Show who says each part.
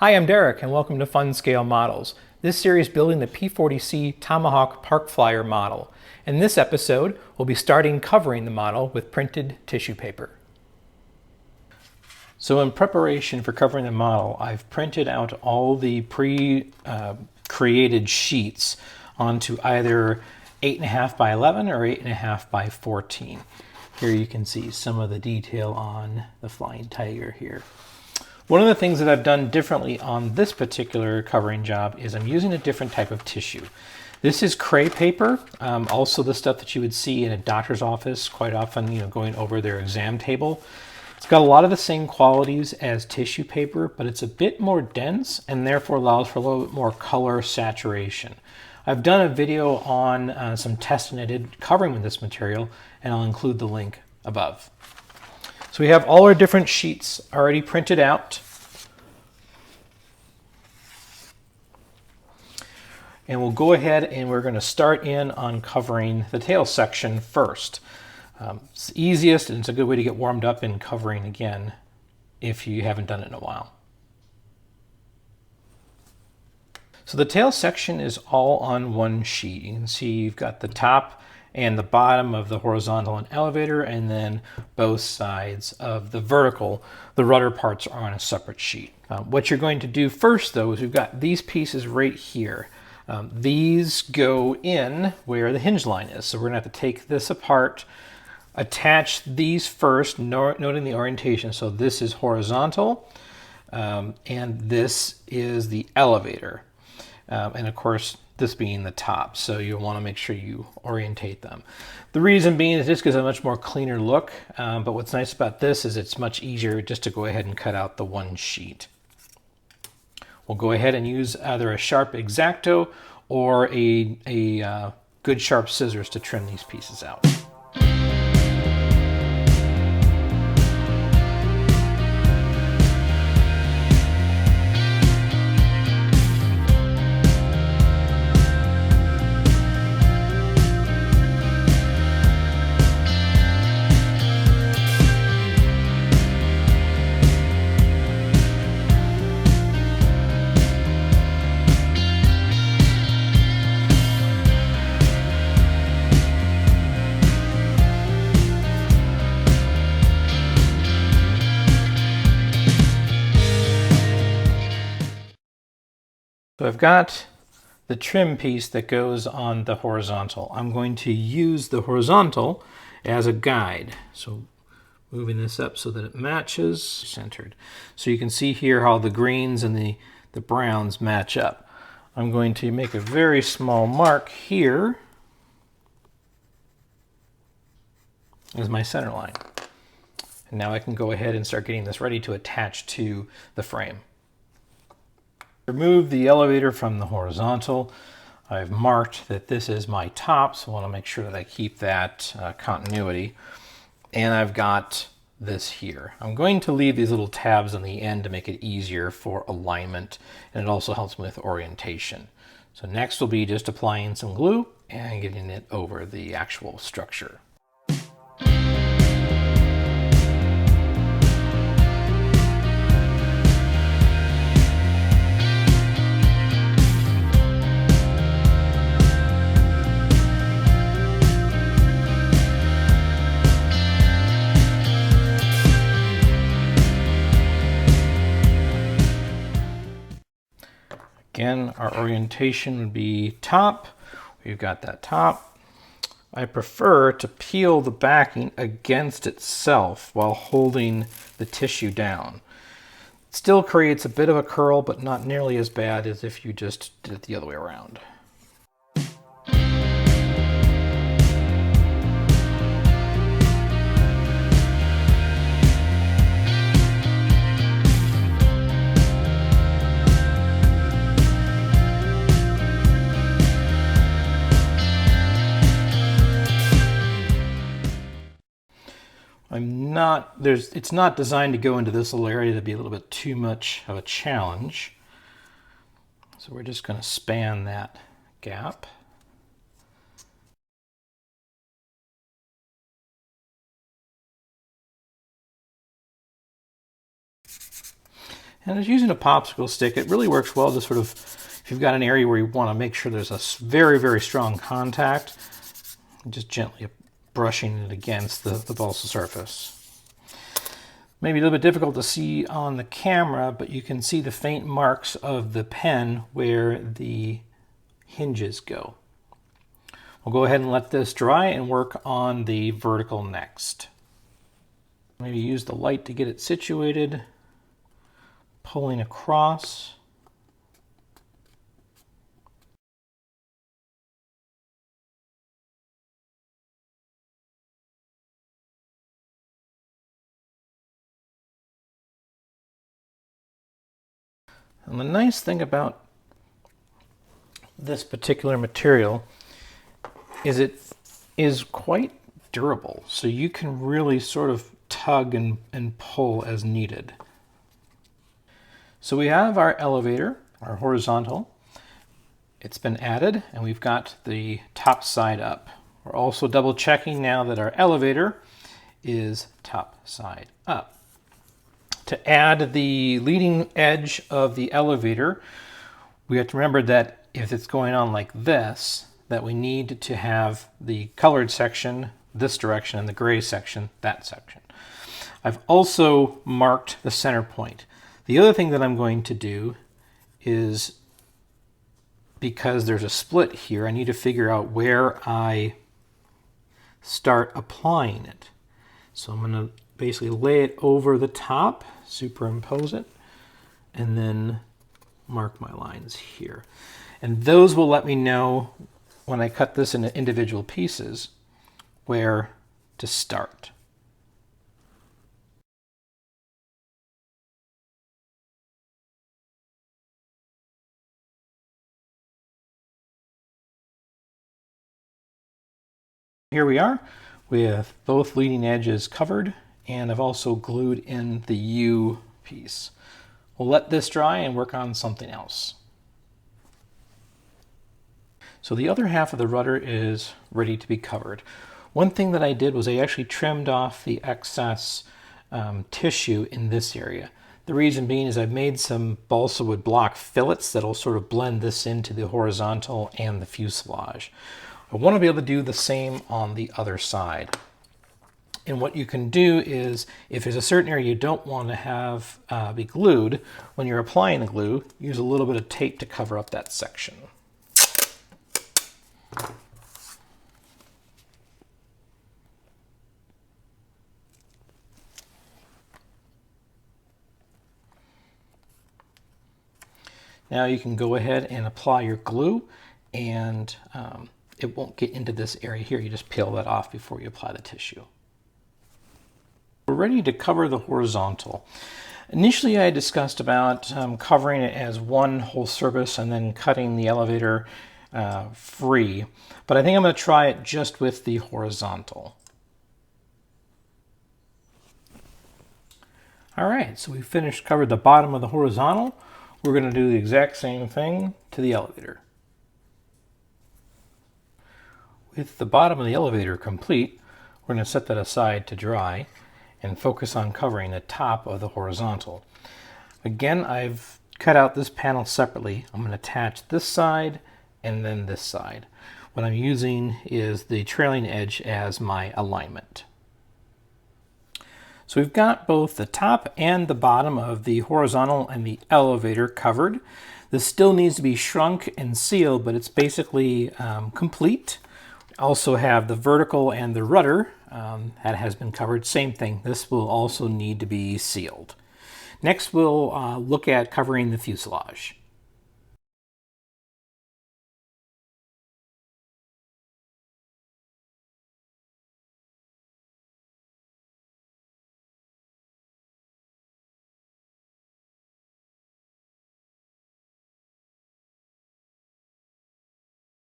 Speaker 1: Hi, I'm Derek, and welcome to Fun Scale Models. This series building the P40C Tomahawk Park Flyer model. In this episode, we'll be starting covering the model with printed tissue paper. So in preparation for covering the model, I've printed out all the pre-created sheets onto either 8.5 by 11 or 8.5 by 14. Here you can see some of the detail on the flying tiger here. One of the things that I've done differently on this particular covering job is I'm using a different type of tissue. This is cray paper, also the stuff that you would see in a doctor's office quite often, going over their exam table. It's got a lot of the same qualities as tissue paper, but it's a bit more dense and therefore allows for a little bit more color saturation. I've done a video on some testing I did covering with this material, and I'll include the link above. So we have all our different sheets already printed out. And we'll go ahead and we're going to start in on covering the tail section first. It's the easiest, and it's a good way to get warmed up in covering again if you haven't done it in a while. So the tail section is all on one sheet. You can see you've got the top and the bottom of the horizontal and elevator, and then both sides of the vertical. The rudder parts are on a separate sheet. What you're going to do first, though, is we've got these pieces right here. These go in where the hinge line is. So we're going to have to take this apart, attach these first, noting the orientation. So this is horizontal, and this is the elevator. And of course, this being the top, so you'll want to make sure you orientate them. The reason being is this gives a much more cleaner look, but what's nice about this is it's much easier just to go ahead and cut out the one sheet. We'll go ahead and use either a sharp X-Acto or a good sharp scissors to trim these pieces out. So I've got the trim piece that goes on the horizontal. I'm going to use the horizontal as a guide. So moving this up so that it matches, centered. So you can see here how the greens and the browns match up. I'm going to make a very small mark here as my center line. And now I can go ahead and start getting this ready to attach to the frame. Remove the elevator from the horizontal. I've marked that this is my top, so I want to make sure that I keep that continuity. And I've got this here. I'm going to leave these little tabs on the end to make it easier for alignment, and it also helps me with orientation. So next will be just applying some glue and getting it over the actual structure. Again, our orientation would be top. We've got that top. I prefer to peel the backing against itself while holding the tissue down. It still creates a bit of a curl, but not nearly as bad as if you just did it the other way around. It's not designed to go into this little area to be a little bit too much of a challenge. So we're just going to span that gap. And just using a popsicle stick, it really works well to sort of, if you've got an area where you want to make sure there's a very, very strong contact, just gently brushing it against the balsa surface. Maybe a little bit difficult to see on the camera, but you can see the faint marks of the pen where the hinges go. We'll go ahead and let this dry and work on the vertical next. Maybe use the light to get it situated, pulling across. And the nice thing about this particular material is it is quite durable, so you can really sort of tug and pull as needed. So we have our elevator, our horizontal. It's been added, and we've got the top side up. We're also double checking now that our elevator is top side up. To add the leading edge of the elevator, we have to remember that if it's going on like this, that we need to have the colored section this direction and the gray section that section. I've also marked the center point. The other thing that I'm going to do is, because there's a split here, I need to figure out where I start applying it. So I'm going to basically lay it over the top, superimpose it, and then mark my lines here. And those will let me know when I cut this into individual pieces where to start. Here we are with both leading edges covered, and I've also glued in the U piece. We'll let this dry and work on something else. So the other half of the rudder is ready to be covered. One thing that I did was I actually trimmed off the excess tissue in this area. The reason being is I've made some balsa wood block fillets that'll sort of blend this into the horizontal and the fuselage. I want to be able to do the same on the other side. And what you can do is, if there's a certain area you don't want to have be glued, when you're applying the glue, use a little bit of tape to cover up that section. Now you can go ahead and apply your glue, and it won't get into this area here. You just peel that off before you apply the tissue. We're ready to cover the horizontal. Initially I discussed about covering it as one whole surface and then cutting the elevator free, but I think I'm going to try it just with the horizontal. Alright, so we finished covered the bottom of the horizontal. We're going to do the exact same thing to the elevator. With the bottom of the elevator complete, we're going to set that aside to dry and focus on covering the top of the horizontal. Again, I've cut out this panel separately. I'm going to attach this side and then this side. What I'm using is the trailing edge as my alignment. So we've got both the top and the bottom of the horizontal and the elevator covered. This still needs to be shrunk and sealed, but it's basically complete. Also have the vertical and the rudder that has been covered. Same thing. This will also need to be sealed. Next, we'll look at covering the fuselage.